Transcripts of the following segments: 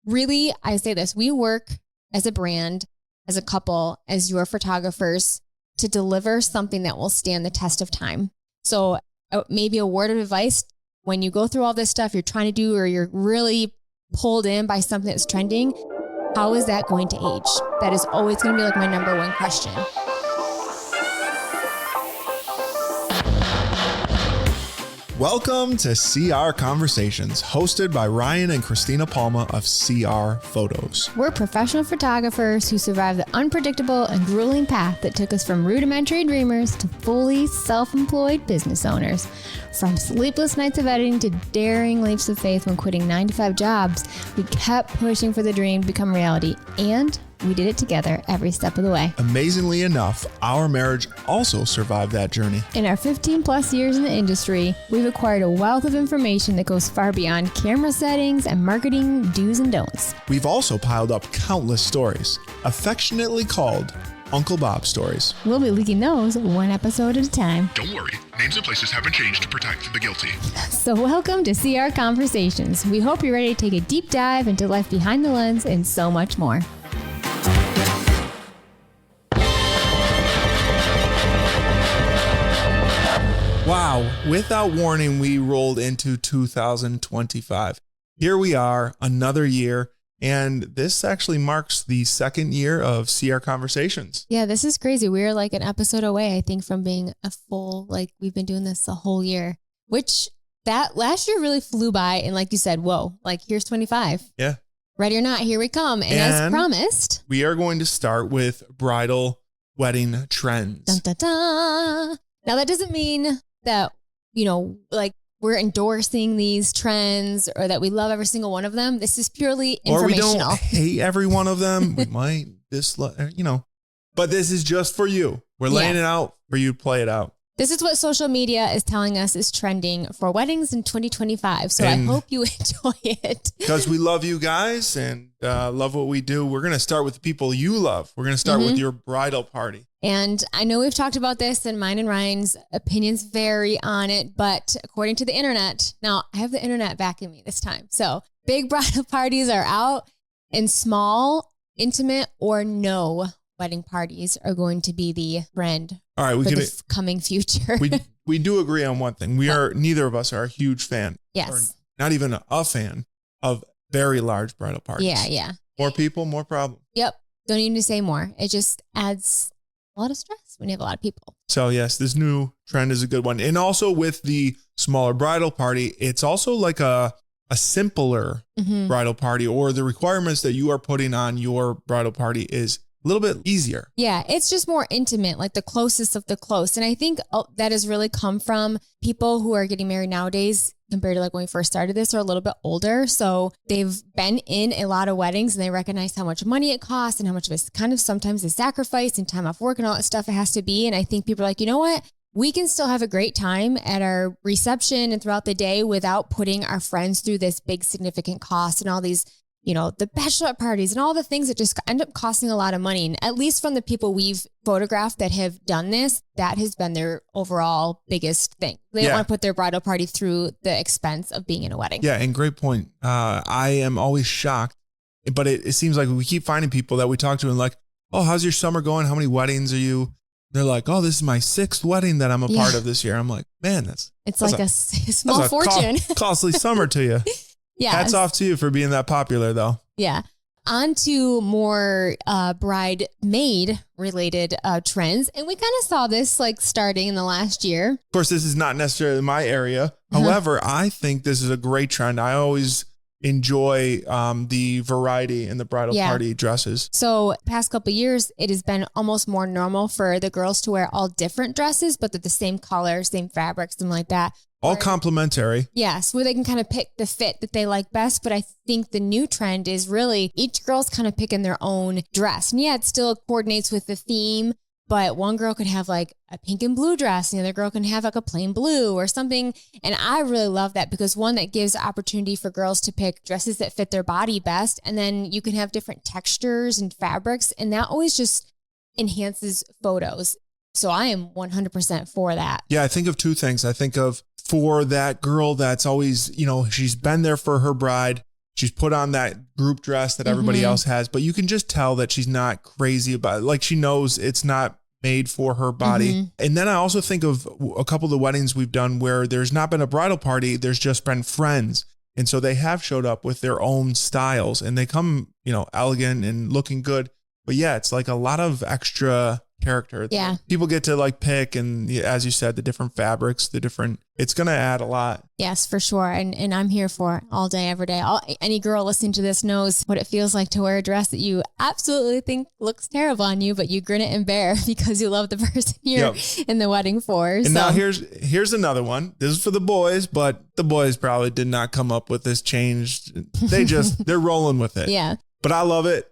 really, I say this, we work as a brand, as a couple, as your photographers to deliver something that will stand the test of time. So maybe a word of advice when you go through all this stuff you're trying to do, or you're really pulled in by something that's trending, how is that going to age? That is always going to be like my number one question. Welcome to CR Conversations, hosted by Ryan and Christina Palma of CR Photos. We're professional photographers who survived the unpredictable and grueling path that took us from rudimentary dreamers to fully self-employed business owners. From sleepless nights of editing to daring leaps of faith when quitting 9-to-5 jobs, we kept pushing for the dream to become reality, and we did it together every step of the way. Amazingly enough, our marriage also survived that journey. In our 15 plus years in the industry, we've acquired a wealth of information that goes far beyond camera settings and marketing do's and don'ts. We've also piled up countless stories, affectionately called Uncle Bob stories. We'll be leaking those one episode at a time. Don't worry, names and places have been changed to protect the guilty. So welcome to CR Conversations. We hope you're ready to take a deep dive into life behind the lens and so much more. Wow, without warning, we rolled into 2025. Here we are, another year, and this actually marks the second year of CR Conversations. Yeah, this is crazy. We're like an episode away, I think, from being a full, we've been doing this a whole year, which that last year really flew by. And like you said, whoa, here's 25. Yeah. Ready or not, here we come. And as promised, we are going to start with bridal wedding trends. Dun, dun, dun. Now, that doesn't mean that, we're endorsing these trends or that we love every single one of them. This is purely informational. Or we don't hate every one of them. We might dislike, but this is just for you. We're laying it out for you to play it out. This is what social media is telling us is trending for weddings in 2025. So I hope you enjoy it. Because we love you guys and love what we do. We're going to start with the people you love. We're going to start with your bridal party. And I know we've talked about this, and mine and Ryan's opinions vary on it. But according to the internet, now I have the internet backing me this time. So big bridal parties are out, and small, intimate, or no wedding parties are going to be the trend. All right, the coming future. we do agree on one thing. Neither of us are a huge fan. Yes. Or not even a fan of very large bridal parties. Yeah. More people, more problems. Yep. Don't need to say more. It just adds a lot of stress when you have a lot of people. So yes, this new trend is a good one. And also with the smaller bridal party, it's also like a simpler bridal party, or the requirements that you are putting on your bridal party is a little bit easier. Yeah, it's just more intimate, like the closest of the close. And I think that has really come from people who are getting married nowadays compared to when we first started this, are a little bit older. So they've been in a lot of weddings and they recognize how much money it costs and how much of it's kind of sometimes a sacrifice and time off work and all that stuff it has to be. And I think people are like, you know what? We can still have a great time at our reception and throughout the day without putting our friends through this big significant cost and all these, the bachelorette parties and all the things that just end up costing a lot of money. And at least from the people we've photographed that have done this, that has been their overall biggest thing. They don't want to put their bridal party through the expense of being in a wedding. Yeah, and great point. I am always shocked, but it seems like we keep finding people that we talk to and like, oh, how's your summer going? How many weddings are you? They're like, oh, this is my 6th wedding that I'm a part of this year. I'm like, man, that's like a small fortune. Costly summer to you. Yeah. Hats off to you for being that popular, though. Yeah. On to more bridesmaid related trends. And we kind of saw this starting in the last year. Of course, this is not necessarily my area. However, I think this is a great trend. I always enjoy the variety in the bridal party dresses. So past couple of years, it has been almost more normal for the girls to wear all different dresses, but they're the same color, same fabric, something like that. All complementary. Yes, where they can kind of pick the fit that they like best. But I think the new trend is really each girl's kind of picking their own dress. And yeah, it still coordinates with the theme, but one girl could have a pink and blue dress and the other girl can have a plain blue or something. And I really love that because one, that gives opportunity for girls to pick dresses that fit their body best. And then you can have different textures and fabrics. And that always just enhances photos. So I am 100% for that. Yeah, I think of two things. I think of for that girl that's always, she's been there for her bride. She's put on that group dress that everybody else has, but you can just tell that she's not crazy about it. Like she knows it's not made for her body. And then I also think of a couple of the weddings we've done where there's not been a bridal party. There's just been friends. And so they have showed up with their own styles and they come, elegant and looking good. But yeah, it's like a lot of extra character. Yeah. People get to like pick and as you said, the different fabrics, it's going to add a lot. Yes, for sure. And I'm here for it all day, every day. Any girl listening to this knows what it feels like to wear a dress that you absolutely think looks terrible on you, but you grin it and bear because you love the person you're in the wedding for. And now here's another one. This is for the boys, but the boys probably did not come up with this change. They're rolling with it. Yeah. But I love it.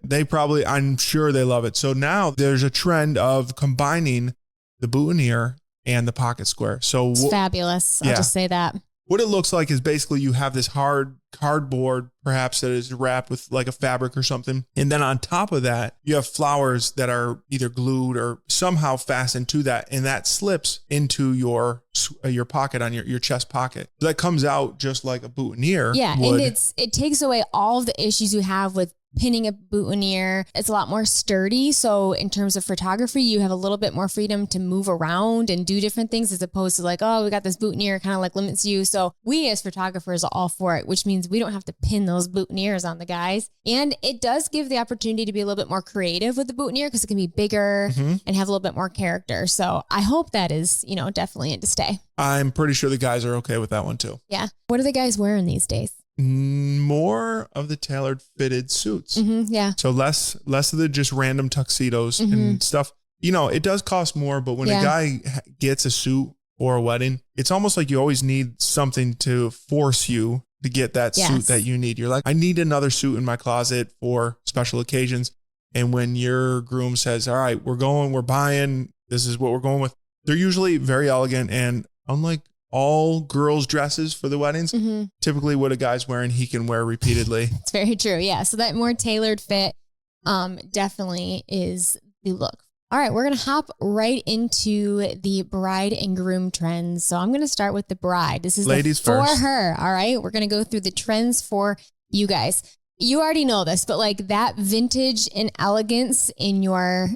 I'm sure they love it. So now there's a trend of combining the boutonniere and the pocket square. So it's fabulous. I'll just say that. What it looks like is basically you have this hard cardboard, perhaps that is wrapped with like a fabric or something. And then on top of that, you have flowers that are either glued or somehow fastened to that. And that slips into your pocket on your chest pocket. So that comes out just like a boutonniere. Yeah. would. And it takes away all of the issues you have with pinning a boutonniere. It's a lot more sturdy. So in terms of photography, you have a little bit more freedom to move around and do different things as opposed to like, oh, we got this boutonniere, kind of like limits you. So we as photographers are all for it, which means we don't have to pin those boutonnieres on the guys. And it does give the opportunity to be a little bit more creative with the boutonniere because it can be bigger and have a little bit more character. So I hope that is, definitely in to stay. I'm pretty sure the guys are okay with that one too. Yeah. What are the guys wearing these days? More of the tailored fitted suits. Yeah. So less of the just random tuxedos and stuff. It does cost more, but when a guy gets a suit or a wedding, it's almost like you always need something to force you to get that suit that you need. You're like, I need another suit in my closet for special occasions. And when your groom says, all right, we're buying, this is what we're going with. They're usually very elegant. And unlike all girls' dresses for the weddings, typically what a guy's wearing, he can wear repeatedly. It's very true. Yeah. So that more tailored fit definitely is the look. All right. We're going to hop right into the bride and groom trends. So I'm going to start with the bride. This is ladies for first. her. All right. We're going to go through the trends for you guys. You already know this, but like that vintage and elegance in your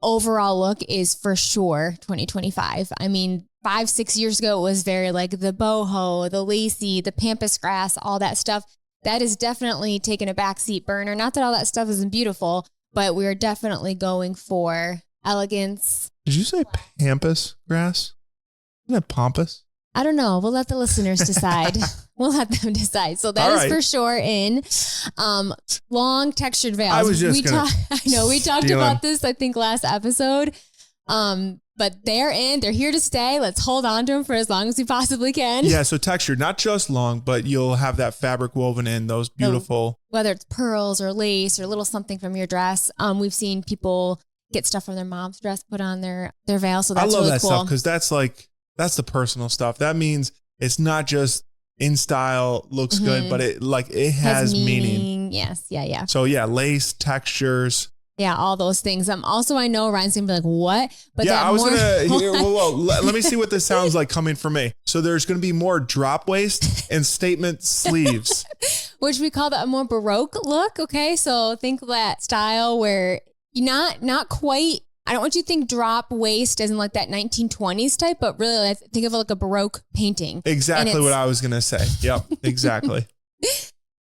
overall look is for sure 2025. I mean, 5-6 years ago, it was very like the boho, the lacy, the pampas grass, all that stuff. That is definitely taking a backseat burner. Not that all that stuff isn't beautiful, but we're definitely going for elegance. Did you say pampas grass? Isn't that pampas? I don't know. We'll let the listeners decide. We'll let them decide. So that is for sure in long textured veils. I was just we talked about this, I think, last episode. But they're in, they're here to stay. Let's hold on to them for as long as we possibly can. Yeah. So textured, not just long, but you'll have that fabric woven in, those beautiful. Whether it's pearls or lace or a little something from your dress. We've seen people get stuff from their mom's dress put on their veil. So that's really cool. I love that stuff because that's the personal stuff. That means it's not just in style, looks good, but it has meaning. Yes. Yeah. So yeah, lace, textures. Yeah, all those things. Also, I know Ryan's gonna be like, "What?" But yeah, I was gonna. Whoa. Let me see what this sounds like coming from me. So there's gonna be more drop waist and statement sleeves, which we call that a more Baroque look. Okay, so think of that style where not quite. I don't want you to think drop waist as in like that 1920s type, but really think of it like a Baroque painting. Exactly what I was gonna say. Yep, exactly.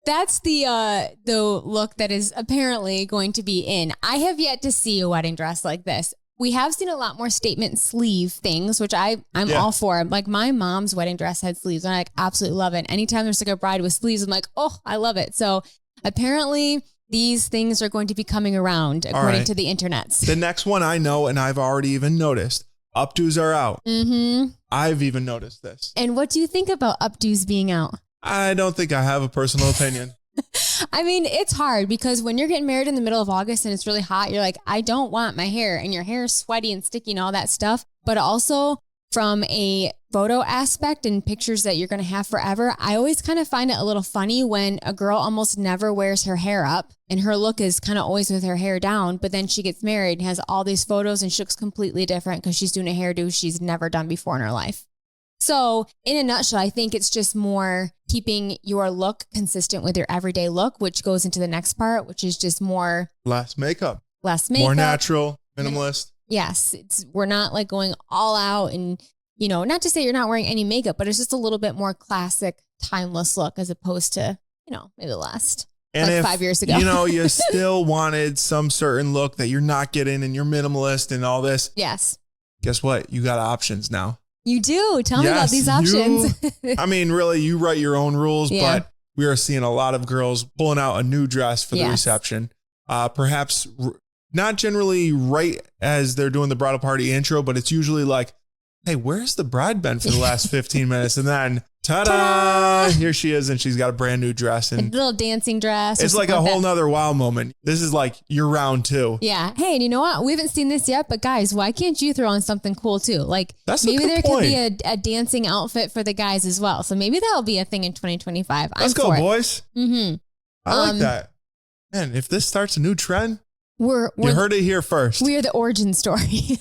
That's the look that is apparently going to be in. I have yet to see a wedding dress like this. We have seen a lot more statement sleeve things, which I'm all for. Like my mom's wedding dress had sleeves and I absolutely love it. Anytime there's like a bride with sleeves, I'm like, oh, I love it. So apparently these things are going to be coming around according to the internets. The next one I know, and I've already even noticed, updos are out. I've even noticed this. And what do you think about updos being out? I don't think I have a personal opinion. I mean, it's hard because when you're getting married in the middle of August and it's really hot, you're like, I don't want my hair, and your hair is sweaty and sticky and all that stuff. But also from a photo aspect and pictures that you're going to have forever, I always kind of find it a little funny when a girl almost never wears her hair up and her look is kind of always with her hair down. But then she gets married and has all these photos and she looks completely different because she's doing a hairdo she's never done before in her life. So in a nutshell, I think it's just more keeping your look consistent with your everyday look, which goes into the next part, which is just more less makeup, more natural, minimalist. Yes. We're not like going all out and, not to say you're not wearing any makeup, but it's just a little bit more classic, timeless look as opposed to, maybe the last and 5 years ago. You still wanted some certain look that you're not getting and you're minimalist and all this. Yes. Guess what? You got options now. You do. Tell me about these options. Really, you write your own rules, but we are seeing a lot of girls pulling out a new dress for the reception. Perhaps not generally right as they're doing the bridal party intro, but it's usually like, hey, where's the bride been for the last 15 minutes? And then, ta-da, here she is. And she's got a brand new dress. And a little dancing dress. It's like a whole nother wow moment. This is like your round two. Yeah. Hey, and you know what? We haven't seen this yet, but guys, why can't you throw on something cool too? Like maybe there could be a dancing outfit for the guys as well. So maybe that'll be a thing in 2025. Let's go, boys. Mm-hmm. I like that. Man, if this starts a new trend, you heard it here first. We are the origin story.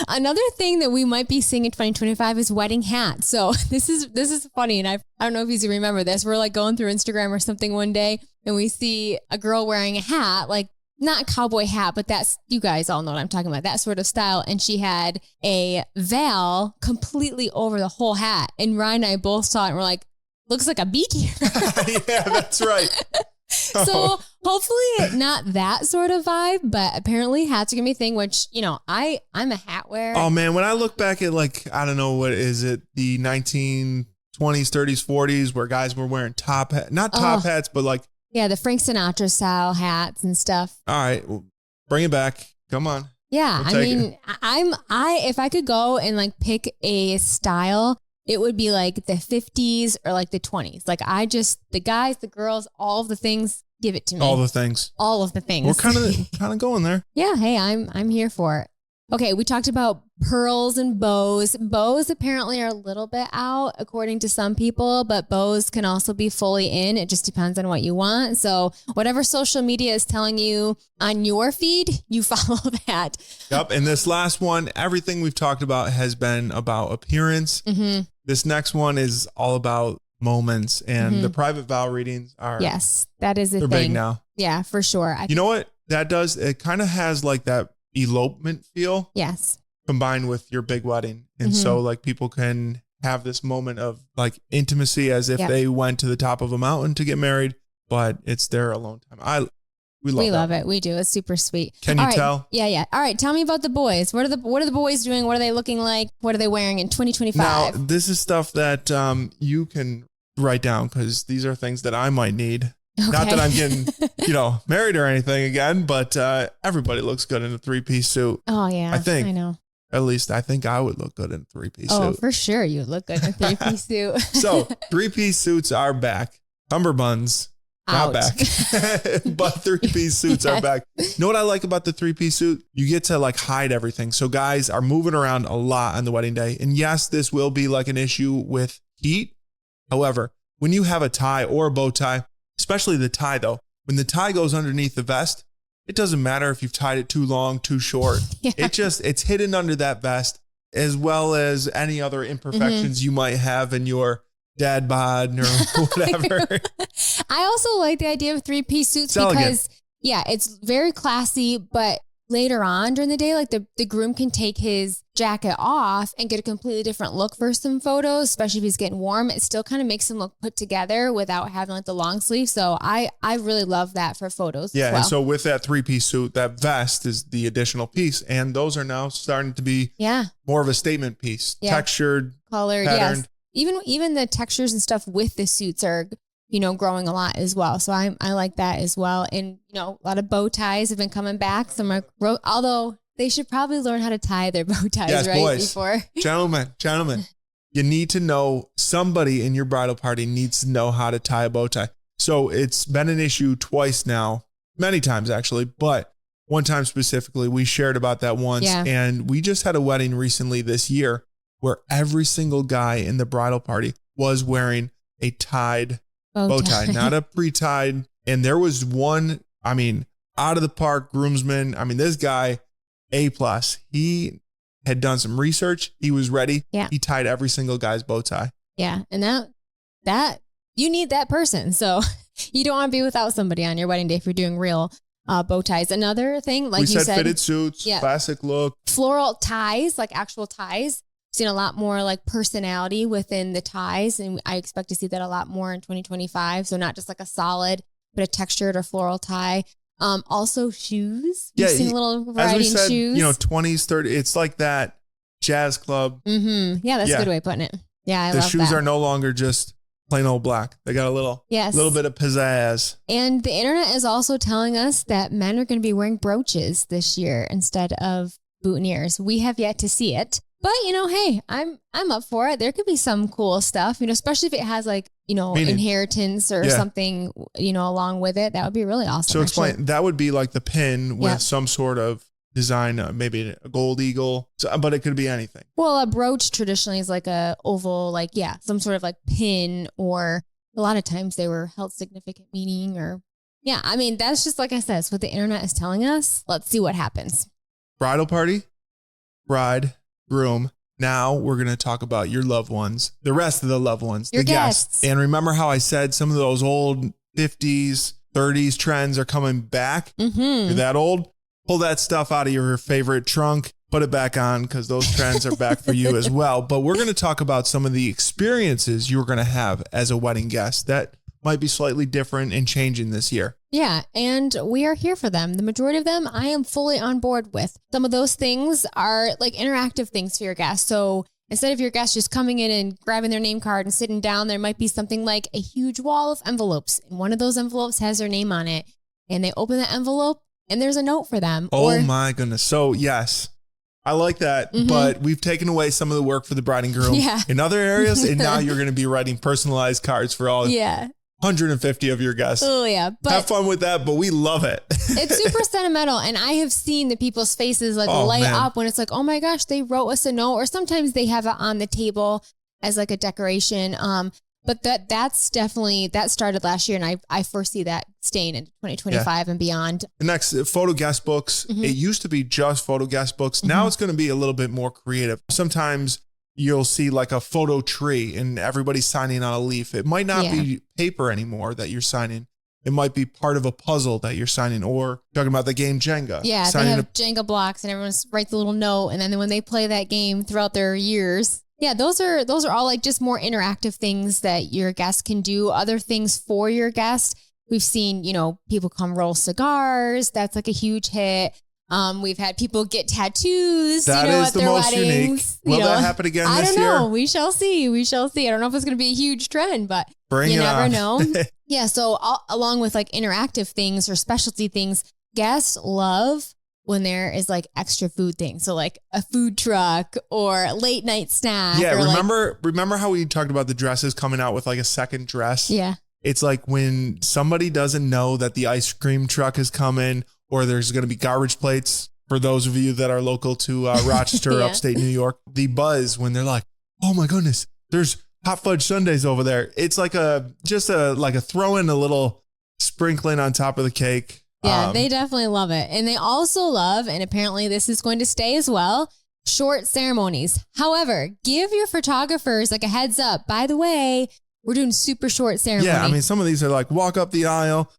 Another thing that we might be seeing in 2025 is wedding hats. So this is funny. And I don't know if you remember this. We're like going through Instagram or something one day and we see a girl wearing a hat, like not a cowboy hat, but you guys all know what I'm talking about, that sort of style. And she had a veil completely over the whole hat. And Ryan and I both saw it and we're like, looks like a beekeeper. Yeah, that's right. So hopefully not that sort of vibe, but apparently hats are gonna be a thing, which, I'm a hat wearer. Oh man, when I look back at I don't know, what is it? The 1920s, 30s, 40s where guys were wearing not top hats, but like. Yeah. The Frank Sinatra style hats and stuff. All right. Well, bring it back. Come on. Yeah. If I could go and like pick a style, it would be like the 50s or like the 20s. Like the guys, the girls, all of the things, give it to me. All the things. All of the things. We're kind of going there. Yeah. Hey, I'm here for it. Okay. We talked about pearls and bows. Bows apparently are a little bit out according to some people, but bows can also be fully in. It just depends on what you want. So whatever social media is telling you on your feed, you follow that. Yep. And this last one, everything we've talked about has been about appearance. Mm-hmm. This next one is all about moments, and the private vow readings are. Yes, that is they're big now. Yeah, for sure. You know what that does? It kind of has like that elopement feel. Yes. Combined with your big wedding. And so like people can have this moment of like intimacy as if they went to the top of a mountain to get married, but it's their alone time. We love it. We do. It's super sweet. Can you tell? Yeah. All right. Tell me about the boys. What are the boys doing? What are they looking like? What are they wearing in 2025? Now, this is stuff that you can write down because these are things that I might need. Okay. Not that I'm getting, married or anything again, but everybody looks good in a 3-piece suit. Oh, yeah. I know. At least I think I would look good in a 3-piece suit. Oh, for sure. You would look good in a 3-piece suit. So 3-piece suits are back. Cummerbunds, not back. But 3-piece suits are back. You know what I like about the 3-piece suit? You get to like hide everything. So guys are moving around a lot on the wedding day. And yes, this will be like an issue with heat. However, when you have a tie or a bow tie, especially the tie though, when the tie goes underneath the vest, it doesn't matter if you've tied it too long, too short. Yeah. It's hidden under that vest, as well as any other imperfections you might have in your dad bod or whatever. I also like the idea of 3-piece suits because it's very classy, but later on during the day, like the groom can take his jacket off and get a completely different look for some photos, especially if he's getting warm. It still kind of makes him look put together without having like the long sleeve. So I really love that for photos. Yeah. As well. And so with that 3-piece suit, that vest is the additional piece. And those are now starting to be more of a statement piece, textured, colored, patterned. Yes. Even the textures and stuff with the suits are, growing a lot as well. So I like that as well. And, a lot of bow ties have been coming back. Some are, although they should probably learn how to tie their bow ties, right? Boys, before. Gentlemen, you need to know, somebody in your bridal party needs to know how to tie a bow tie. So it's been an issue twice now, many times actually, but one time specifically, we shared about that once. Yeah. And we just had a wedding recently this year where every single guy in the bridal party was wearing a tied bow tie, not a pre-tied. And there was one, out of the park groomsman. This guy, A+, he had done some research. He was ready. Yeah. He tied every single guy's bow tie. Yeah. And that you need that person. So you don't want to be without somebody on your wedding day if you're doing real bow ties. Another thing, like we you said, fitted suits, classic look. Floral ties, like actual ties. Seen a lot more like personality within the ties. And I expect to see that a lot more in 2025. So not just like a solid, but a textured or floral tie. Also shoes. You've seen a little variety as we said, in shoes. 20s, 30s. It's like that jazz club. Mm-hmm. Yeah, that's a good way of putting it. Yeah, I love that. The shoes are no longer just plain old black. They got a little bit of pizzazz. And the internet is also telling us that men are going to be wearing brooches this year instead of boutonnieres. We have yet to see it. But, hey, I'm up for it. There could be some cool stuff, especially if it has inheritance or something, along with it. That would be really awesome. So explain, that would be like the pin with some sort of design, maybe a gold eagle, but it could be anything. Well, a brooch traditionally is like a oval, some sort of like pin, or a lot of times they were held significant meaning that's just like I said, it's what the internet is telling us. Let's see what happens. Bridal party, bride, groom. Now we're going to talk about your loved ones, the rest of the loved ones, your the guests. And remember how I said some of those old 50s, 30s trends are coming back? Mm-hmm. You're that old? Pull that stuff out of your favorite trunk, put it back on, because those trends are back for you as well. But we're going to talk about some of the experiences you're going to have as a wedding guest that might be slightly different and changing this year. Yeah, and we are here for them. The majority of them I am fully on board with. Some of those things are like interactive things for your guests. So instead of your guests just coming in and grabbing their name card and sitting down, there might be something like a huge wall of envelopes. And one of those envelopes has their name on it. And they open the envelope and there's a note for them. Oh my goodness. So yes, I like that. Mm-hmm. But we've taken away some of the work for the bride and groom in other areas. And now you're going to be writing personalized cards for all 150 of your guests. Oh yeah. But have fun with that, but we love it. It's super sentimental. And I have seen the people's faces light up when it's like, oh my gosh, they wrote us a note. Or sometimes they have it on the table as like a decoration. But that's definitely, that started last year. And I foresee that staying in 2025 and beyond. The next, photo guest books. Mm-hmm. It used to be just photo guest books. Mm-hmm. Now it's going to be a little bit more creative. Sometimes you'll see like a photo tree and everybody's signing on a leaf. It might not be paper anymore that you're signing. It might be part of a puzzle that you're signing, or talking about the game Jenga. Yeah, they have Jenga blocks and everyone writes a little note. And then when they play that game throughout their years, those are all like just more interactive things that your guest can do. Other things for your guest. We've seen, people come roll cigars. That's like a huge hit. We've had people get tattoos, at their weddings. Will that happen again this year? I don't know. We shall see. I don't know if it's going to be a huge trend, but you never know. Yeah. So along with like interactive things or specialty things, guests love when there is like extra food things. So like a food truck or late night snack. Yeah. Remember how we talked about the dresses coming out with like a second dress? Yeah. It's like when somebody doesn't know that the ice cream truck is coming, or there's going to be garbage plates for those of you that are local to Rochester, upstate New York. The buzz when they're like, oh my goodness, there's hot fudge sundaes over there. It's like a throw in a little sprinkling on top of the cake. Yeah, they definitely love it. And they also love, and apparently this is going to stay as well, short ceremonies. However, give your photographers like a heads up. By the way, we're doing super short ceremony. Yeah, I mean, some of these are like walk up the aisle,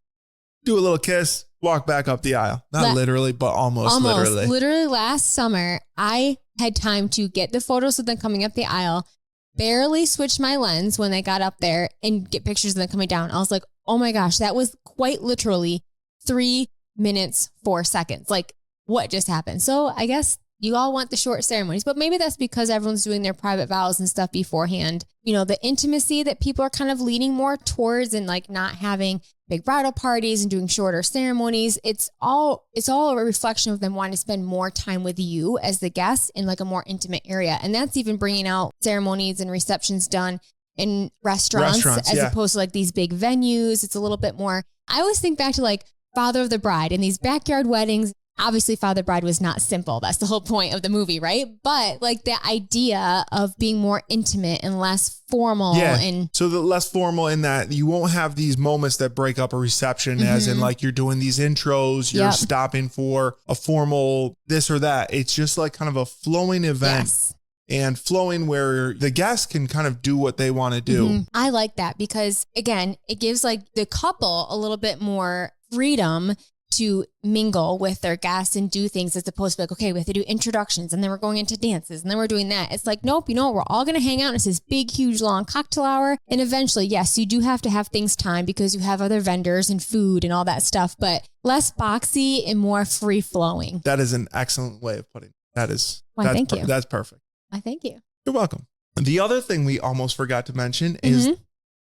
do a little kiss, walk back up the aisle. Not literally, but almost literally. Literally last summer, I had time to get the photos of them coming up the aisle, barely switch my lens when they got up there, and get pictures of them coming down. I was like, oh my gosh, that was quite literally 3 minutes, 4 seconds. Like, what just happened? So I guess you all want the short ceremonies, but maybe that's because everyone's doing their private vows and stuff beforehand. The intimacy that people are kind of leaning more towards, and like not having big bridal parties and doing shorter ceremonies. It's all a reflection of them wanting to spend more time with you as the guest in like a more intimate area. And that's even bringing out ceremonies and receptions done in restaurants as opposed to like these big venues. It's a little bit more. I always think back to like father of the bride and these backyard weddings. Obviously, Father Bride was not simple. That's the whole point of the movie, right? But like the idea of being more intimate and less formal. And so the less formal in that you won't have these moments that break up a reception, as in like you're doing these intros, you're stopping for a formal this or that. It's just like kind of a flowing event. Yes. And flowing where the guests can kind of do what they want to do. I like that because, again, it gives like the couple a little bit more freedom to mingle with their guests and do things as opposed to like, okay, we have to do introductions and then we're going into dances and then we're doing that. It's like, nope, you know what? We're all going to hang out. It's this big, huge, long cocktail hour. And eventually, yes, you do have to have things timed because you have other vendors and food and all that stuff, but less boxy and more free flowing. That is an excellent way of putting it. Thank you. That's perfect. I thank you. You're welcome. The other thing we almost forgot to mention is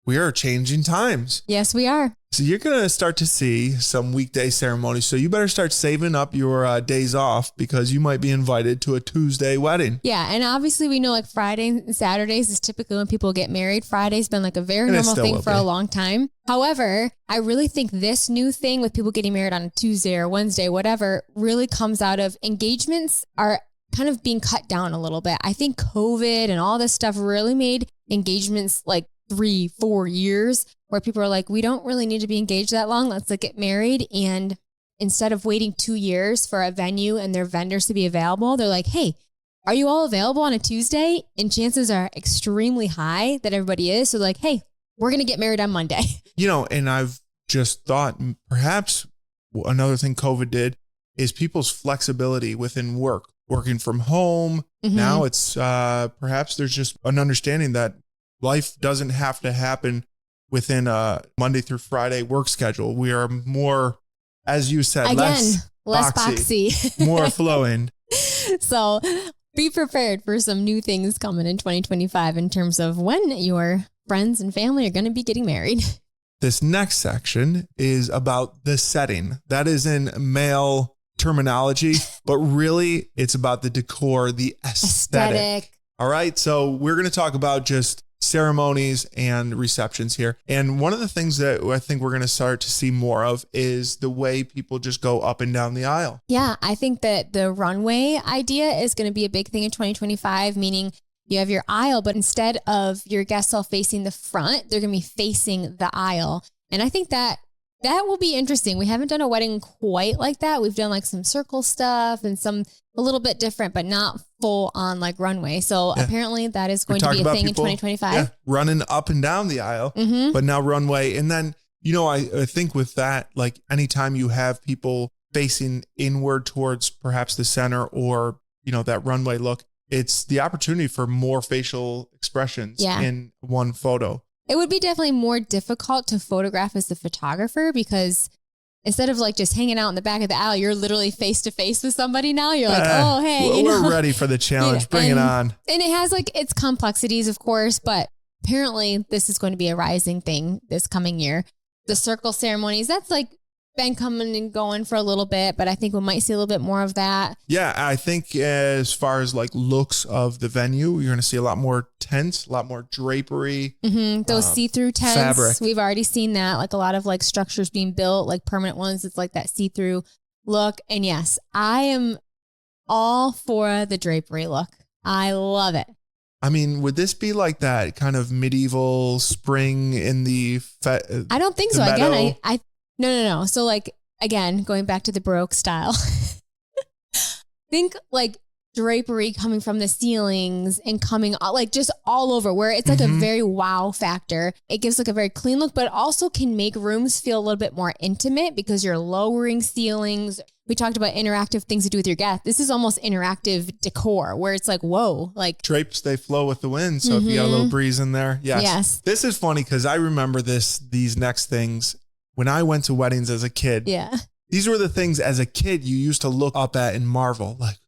we are changing times. Yes, we are. So you're going to start to see some weekday ceremonies. So you better start saving up your days off because you might be invited to a Tuesday wedding. Yeah. And obviously we know like Fridays and Saturdays is typically when people get married. Friday's been like a very normal thing for a long time. However, I really think this new thing with people getting married on a Tuesday or Wednesday, whatever, really comes out of engagements are kind of being cut down a little bit. I think COVID and all this stuff really made engagements like 3-4 years where people are like, we don't really need to be engaged that long. Let's like get married. And instead of waiting 2 years for a venue and their vendors to be available, they're like, hey, are you all available on a Tuesday? And chances are extremely high that everybody is. So like, hey, we're going to get married on Monday. You know, and I've just thought perhaps another thing COVID did is people's flexibility within working from home. Now it's perhaps there's just an understanding that life doesn't have to happen within a Monday through Friday work schedule. We are more, as you said, less boxy. More flowing. So be prepared for some new things coming in 2025 in terms of when your friends and family are going to be getting married. This next section is about the setting. That is in male terminology, but really it's about the decor, the aesthetic. All right. So we're going to talk about just ceremonies and receptions here. And one of the things that I think we're going to start to see more of is the way people just go up and down the aisle. Yeah. I think that the runway idea is going to be a big thing in 2025, meaning you have your aisle, but instead of your guests all facing the front, they're going to be facing the aisle. And I think that will be interesting. We haven't done a wedding quite like that. We've done like some circle stuff and some a little bit different, but not full on like runway. So apparently that is going to be a thing in 2025. Running up and down the aisle, but now runway. And then, you know, I think with that, like anytime you have people facing inward towards perhaps the center or, you know, that runway look, it's the opportunity for more facial expressions in one photo. It would be definitely more difficult to photograph as the photographer because instead of like just hanging out in the back of the aisle, you're literally face to face with somebody now. You're like, oh, hey. We're ready for the challenge. Bring it on. And it has like its complexities, of course, but apparently this is going to be a rising thing this coming year. The circle ceremonies, that's like been coming and going for a little bit, but I think we might see a little bit more of that. Yeah, I think as far as like looks of the venue, you're going to see a lot more tents, a lot more drapery. Those see-through tents. Fabric. We've already seen that, like a lot of like structures being built, like permanent ones. It's like that see-through look. And yes, I am all for the drapery look. I love it. I mean, would this be like that kind of medieval spring in the I don't think so. meadow? Again, No. So like, again, going back to the Baroque style, think like drapery coming from the ceilings and coming like just all over where it's like a very wow factor. It gives like a very clean look, but it also can make rooms feel a little bit more intimate because you're lowering ceilings. We talked about interactive things to do with your guests. This is almost interactive decor where it's like, whoa, like drapes, they flow with the wind. So if you got a little breeze in there. Yes. This is funny because I remember these next things. When I went to weddings as a kid, these were the things as a kid you used to look up at and marvel. Like,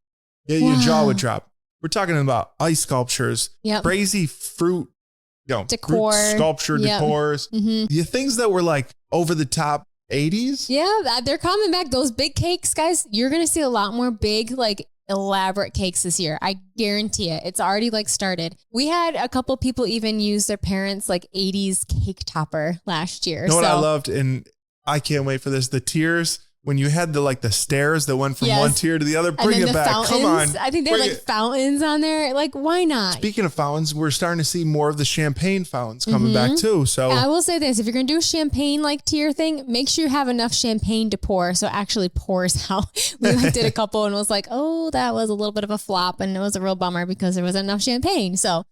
your jaw would drop. We're talking about ice sculptures, crazy fruit, decor, fruit sculpture decors, the things that were like over the top 80s. Yeah, they're coming back. Those big cakes, guys, you're going to see a lot more big, like elaborate cakes this year. I guarantee it. It's already like started. We had a couple people even use their parents' like 80s cake topper last year. You know what I loved? And I can't wait for this. The tiers when you had the stairs that went from Yes. one tier to the other, bring it back. Fountains. Come on. I think they had fountains on there. Like, why not? Speaking of fountains, we're starting to see more of the champagne fountains coming back too. So I will say this, if you're going to do a champagne tier thing, make sure you have enough champagne to pour. So it actually pours out. We did a couple and was like, oh, that was a little bit of a flop. And it was a real bummer because there wasn't enough champagne. So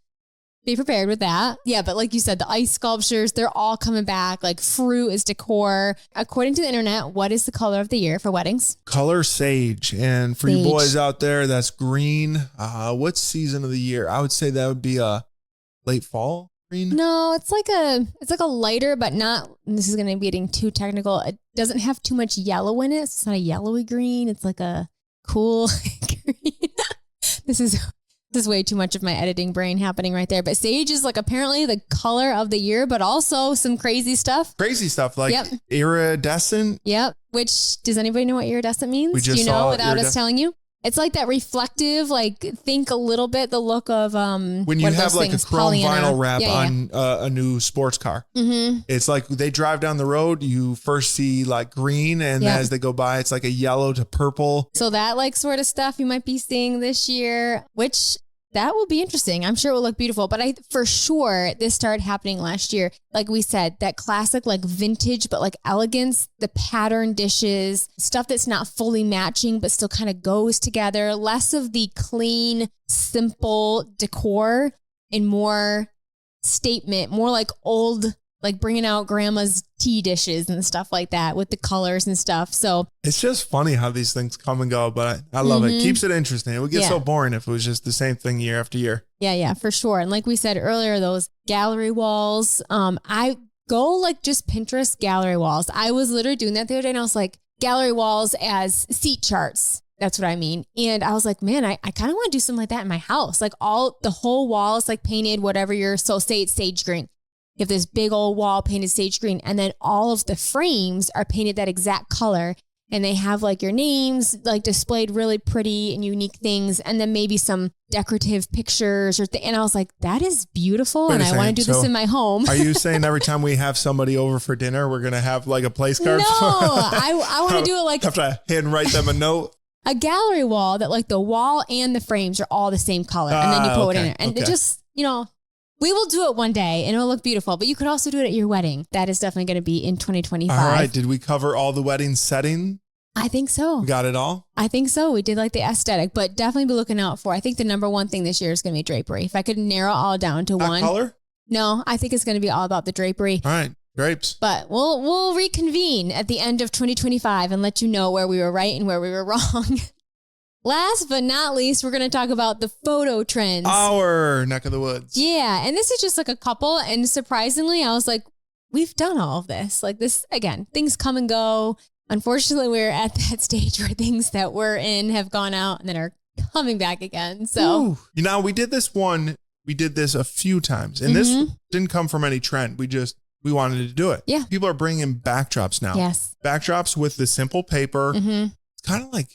be prepared with that. Yeah, but like you said, the ice sculptures, they're all coming back. Like fruit is decor. According to the internet, what is the color of the year for weddings? color sage. And for you boys out there, that's green. What season of the year? I would say that would be a late fall green. No, it's like a lighter, but not, this is going to be getting too technical. It doesn't have too much yellow in it. It's not a yellowy green. It's like a cool green. This is way too much of my editing brain happening right there. But sage is like apparently the color of the year, but also some crazy stuff. Crazy stuff like iridescent. Yep. Which, does anybody know what iridescent means? We just Do you know saw without us telling you? It's like that reflective, like think a little bit the look of when you have like a chrome vinyl wrap on a new sports car. Mm-hmm. It's like they drive down the road, you first see like green, and as they go by, it's like a yellow to purple. So that like sort of stuff you might be seeing this year, which that will be interesting. I'm sure it will look beautiful, but for sure this started happening last year. Like we said, that classic like vintage, but like elegance, the pattern dishes, stuff that's not fully matching, but still kind of goes together. Less of the clean, simple decor and more statement, more like old, like bringing out grandma's tea dishes and stuff like that with the colors and stuff. So it's just funny how these things come and go, but I love it. Keeps it interesting. It would get so boring if it was just the same thing year after year. Yeah, for sure. And like we said earlier, those gallery walls, I go like just Pinterest gallery walls. I was literally doing that the other day and I was like, gallery walls as seat charts. That's what I mean. And I was like, man, I kind of want to do something like that in my house. Like the whole wall is like painted, whatever say it's sage green. You have this big old wall painted sage green, and then all of the frames are painted that exact color. And they have like your names like displayed really pretty and unique things. And then maybe some decorative pictures and I was like, that is beautiful. And I want to do this in my home. Are you saying every time we have somebody over for dinner, we're going to have like a place card? No, I want to do it like. Have to handwrite them a note. A gallery wall that like the wall and the frames are all the same color. And then you put it in there. And it just, we will do it one day and it'll look beautiful, but you could also do it at your wedding. That is definitely going to be in 2025. All right. Did we cover all the wedding setting? I think so. We got it all? I think so. We did like the aesthetic, but definitely be looking out for, I think the number one thing this year is going to be drapery. If I could narrow all down to one. Color? No, I think it's going to be all about the drapery. All right. Drapes. But we'll reconvene at the end of 2025 and let you know where we were right and where we were wrong. Last but not least, we're going to talk about the photo trends. Our neck of the woods. Yeah. And this is just like a couple. And surprisingly, I was like, we've done all of this. Like this, again, things come and go. Unfortunately, we're at that stage where things that we're in have gone out and then are coming back again. So, we did this a few times and this didn't come from any trend. We wanted to do it. Yeah. People are bringing backdrops now. Yes. Backdrops with the simple paper. Mm-hmm. It's kind of like,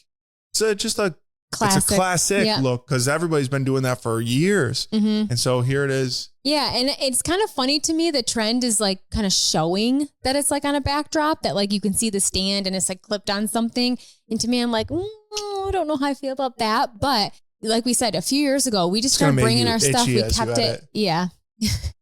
it's a classic look because everybody's been doing that for years. Mm-hmm. And so here it is. Yeah. And it's kind of funny to me. The trend is like kind of showing that it's like on a backdrop that like you can see the stand and it's like clipped on something. And to me, I'm like, I don't know how I feel about that. But like we said, a few years ago, we just started bringing our stuff. We kept it. Yeah.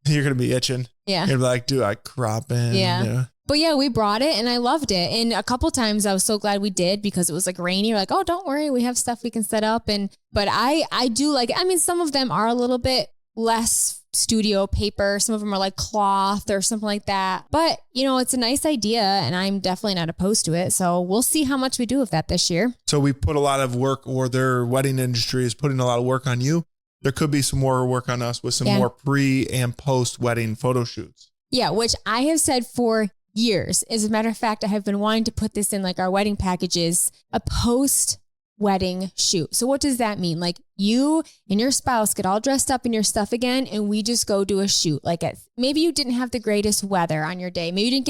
You're going to be itching. Yeah. You're like, do I crop in? Yeah. But yeah, we brought it and I loved it. And a couple times I was so glad we did because it was like rainy. We're like, oh, don't worry. We have stuff we can set up. But I do like, some of them are a little bit less studio paper. Some of them are like cloth or something like that. But, it's a nice idea and I'm definitely not opposed to it. So we'll see how much we do of that this year. So we put a lot of work, or their wedding industry is putting a lot of work on you. There could be some more work on us with some more pre and post wedding photo shoots. Yeah, which I have said for years. As a matter of fact, I have been wanting to put this in like our wedding packages, a post-wedding shoot. So what does that mean? Like you and your spouse get all dressed up in your stuff again and we just go do a shoot. Like maybe you didn't have the greatest weather on your day. Maybe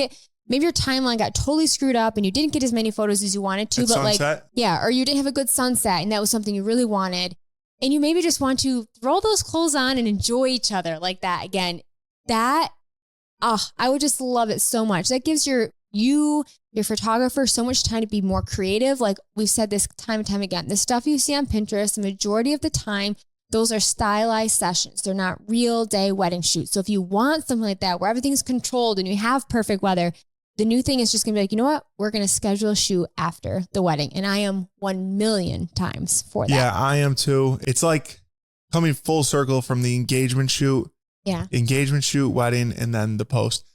your timeline got totally screwed up and you didn't get as many photos as you wanted to. Or you didn't have a good sunset and that was something you really wanted. And you maybe just want to throw those clothes on and enjoy each other like that again. I would just love it so much. That gives your your photographer so much time to be more creative. Like we've said this time and time again, the stuff you see on Pinterest, the majority of the time, those are stylized sessions. They're not real day wedding shoots. So if you want something like that, where everything's controlled and you have perfect weather, the new thing is just going to be like, you know what? We're going to schedule a shoot after the wedding. And I am 1,000,000 times for that. Yeah, I am too. It's like coming full circle from the engagement shoot. Yeah. Engagement shoot, wedding, and then the post.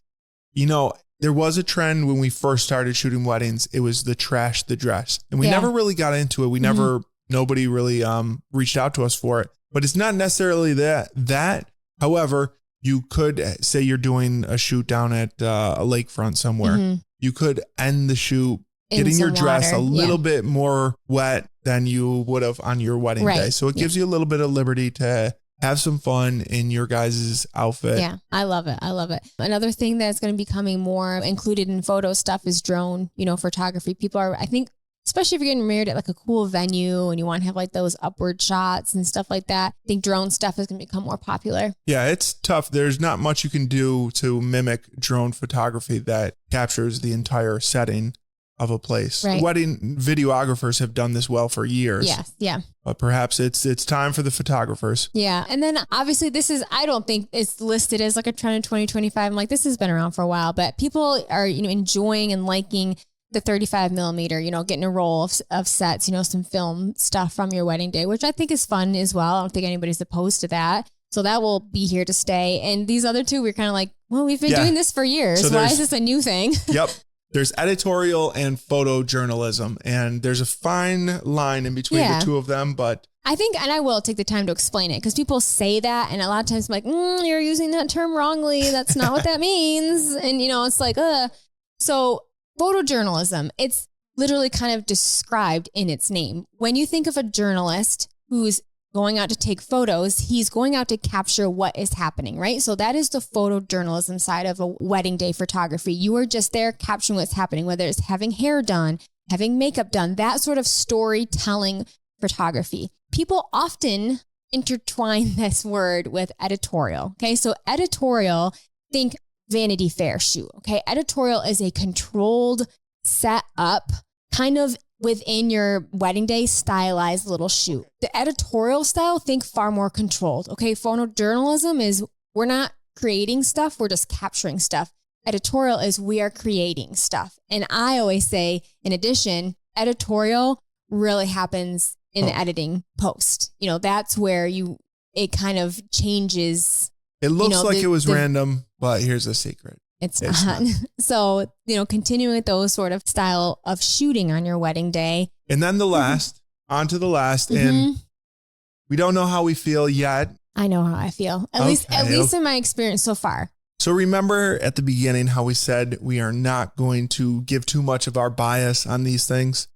You know, there was a trend when we first started shooting weddings. It was the trash the dress. And we never really got into it. We nobody really reached out to us for it. But it's not necessarily that. However, you could say you're doing a shoot down at a lakefront somewhere. You could end the shoot getting your dress a little bit more wet than you would have on your wedding day. So it gives you a little bit of liberty to have some fun in your guys' outfit. Yeah, I love it. I love it. Another thing that's going to be becoming more included in photo stuff is drone, photography. People are, I think, especially if you're getting married at like a cool venue and you want to have like those upward shots and stuff like that. I think drone stuff is going to become more popular. Yeah, it's tough. There's not much you can do to mimic drone photography that captures the entire setting of a place. Right. Wedding videographers have done this well for years. Yes, yeah. But perhaps it's time for the photographers. Yeah. And then obviously I don't think it's listed as like a trend in 2025. I'm like, this has been around for a while, but people are, enjoying and liking the 35 millimeter, getting a roll of sets, some film stuff from your wedding day, which I think is fun as well. I don't think anybody's opposed to that. So that will be here to stay. And these other two, we're kind of like, well, we've been doing this for years. So why is this a new thing? Yep. There's editorial and photojournalism, and there's a fine line in between the two of them, but I think, and I will take the time to explain it because people say that, and a lot of times I'm like, you're using that term wrongly. That's not what that means. And, it's like, So photojournalism, it's literally kind of described in its name. When you think of a journalist who's going out to take photos, he's going out to capture what is happening, right? So that is the photojournalism side of a wedding day photography. You are just there capturing what's happening, whether it's having hair done, having makeup done, that sort of storytelling photography. People often intertwine this word with editorial. Okay. So editorial, think Vanity Fair shoot. Okay. Editorial is a controlled, set up, kind of within your wedding day stylized little shoot. The editorial style, think far more controlled. Okay. Photojournalism is we're not creating stuff. We're just capturing stuff. Editorial is we are creating stuff. And I always say, in addition, editorial really happens in the editing post. That's where it kind of changes. It looks like it was random, but here's the secret. It's not. So, continuing with those sort of style of shooting on your wedding day. And then on to the last. And we don't know how we feel yet. I know how I feel, at least in my experience so far. So remember at the beginning how we said we are not going to give too much of our bias on these things?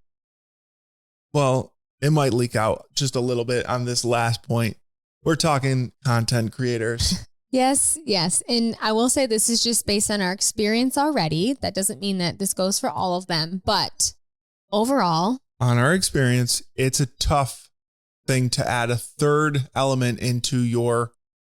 Well, it might leak out just a little bit on this last point. We're talking content creators. Yes. And I will say this is just based on our experience already. That doesn't mean that this goes for all of them, but overall, on our experience, it's a tough thing to add a third element into your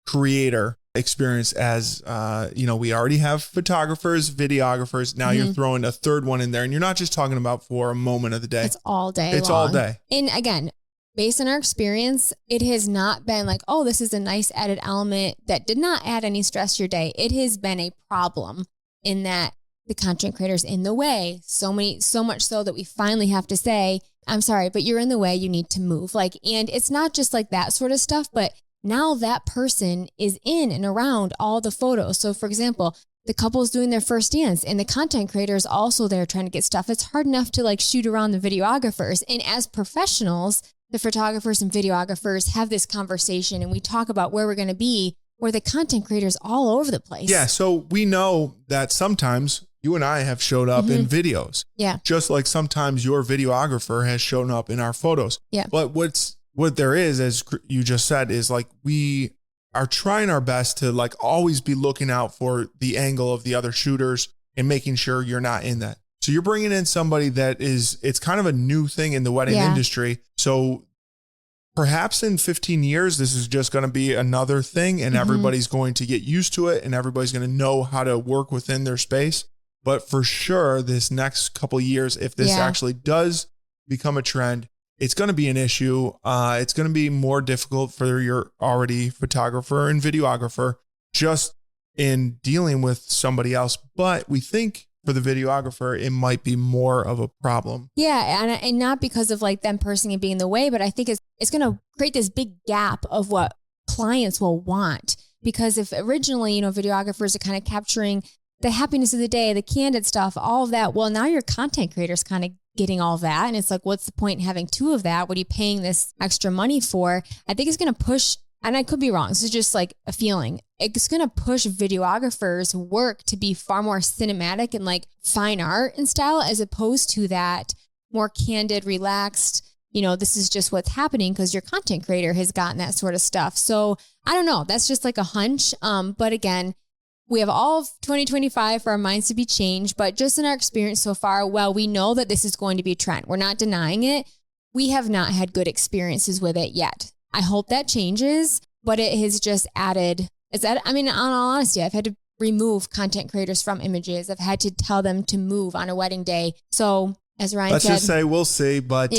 creator experience as, we already have photographers, videographers. Now you're throwing a third one in there, and you're not just talking about for a moment of the day. It's all day. It's all day. And again, based on our experience, it has not been like, oh, this is a nice added element that did not add any stress to your day. It has been a problem in that the content creator's in the way. So much so that we finally have to say, I'm sorry, but you're in the way. You need to move. And it's not just like that sort of stuff, but now that person is in and around all the photos. So for example, the couple's doing their first dance and the content creator is also there trying to get stuff. It's hard enough to shoot around the videographers. And as professionals, the photographers and videographers have this conversation and we talk about where we're going to be, where the content creators all over the place. Yeah. So we know that sometimes you and I have showed up in videos. Yeah. Just like sometimes your videographer has shown up in our photos. Yeah. But what there is, as you just said, is we are trying our best to always be looking out for the angle of the other shooters and making sure you're not in that. So you're bringing in somebody it's kind of a new thing in the wedding industry. So perhaps in 15 years, this is just going to be another thing and everybody's going to get used to it and everybody's going to know how to work within their space. But for sure, this next couple of years, if this actually does become a trend, it's going to be an issue. It's going to be more difficult for your already photographer and videographer just in dealing with somebody else. But we think for the videographer, it might be more of a problem. Yeah. And not because of like them personally being in the way, but I think it's going to create this big gap of what clients will want. Because if originally, videographers are kind of capturing the happiness of the day, the candid stuff, all of that. Well, now your content creators kind of getting all that. And it's like, what's the point in having two of that? What are you paying this extra money for? I think it's going to push, and I could be wrong. This is just like a feeling. It's going to push videographers' work to be far more cinematic and like fine art and style, as opposed to that more candid, relaxed, this is just what's happening because your content creator has gotten that sort of stuff. So I don't know. That's just like a hunch. But again, we have all of 2025 for our minds to be changed, but just in our experience so far, well, we know that this is going to be a trend. We're not denying it. We have not had good experiences with it yet. I hope that changes, but it has just added, in all honesty, I've had to remove content creators from images. I've had to tell them to move on a wedding day. So as Ryan Let's said, just say we'll see, but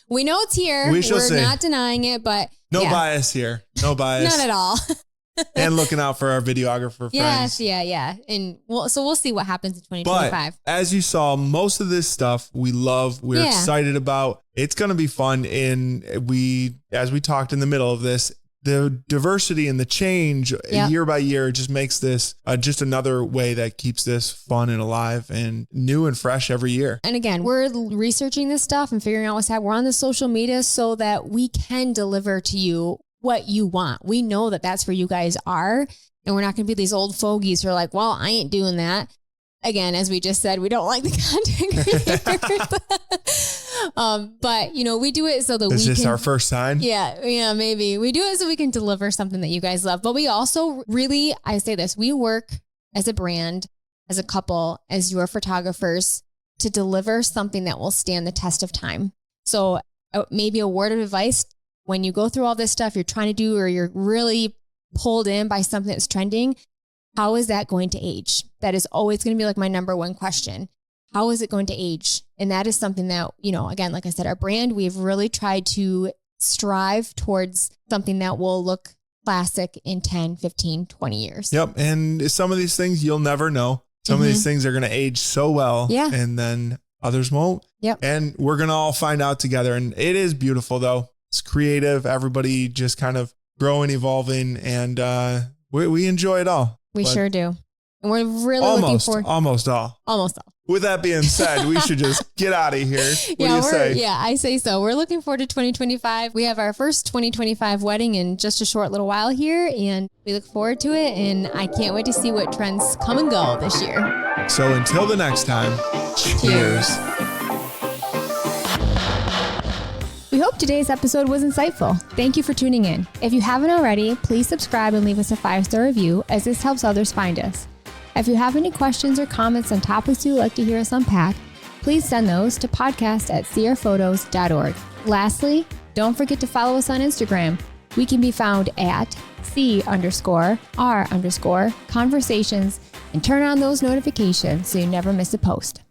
we know it's here. We're not denying it, but no bias here. No bias. Not at all. And looking out for our videographer friends. Yes, yeah. And we'll see what happens in 2025. But as you saw, most of this stuff we love, we're excited about. It's going to be fun. And as we talked in the middle of this, the diversity and the change year by year just makes this just another way that keeps this fun and alive and new and fresh every year. And again, we're researching this stuff and figuring out what's happening. We're on the social media so that we can deliver to you what you want. We know that that's where you guys are, and we're not going to be these old fogies who are like, well, I ain't doing that. Again, as we just said, we don't like the content creators. But we do it so that Is this our first sign? Yeah, maybe. We do it so we can deliver something that you guys love. But we also really, I say this, we work as a brand, as a couple, as your photographers to deliver something that will stand the test of time. So maybe a word of advice when you go through all this stuff you're trying to do, or you're really pulled in by something that's trending, how is that going to age? That is always going to be like my number one question. How is it going to age? And that is something that, again, like I said, our brand, we've really tried to strive towards something that will look classic in 10, 15, 20 years. Yep. And some of these things you'll never know. Some of these things are going to age so well. Yeah. And then others won't. Yep. And we're going to all find out together. And it is beautiful though. It's creative. Everybody just kind of growing, evolving, and we enjoy it all. We sure do. And we're really looking forward. Almost all. With that being said, we should just get out of here. What do you say? Yeah, I say so. We're looking forward to 2025. We have our first 2025 wedding in just a short little while here, and we look forward to it. And I can't wait to see what trends come and go this year. So until the next time, cheers. We hope today's episode was insightful. Thank you for tuning in. If you haven't already, please subscribe and leave us a 5-star review, as this helps others find us. If you have any questions or comments on topics you'd like to hear us unpack, please send those to podcast@crphotos.org. Lastly, don't forget to follow us on Instagram. We can be found at C_R_conversations, and turn on those notifications so you never miss a post.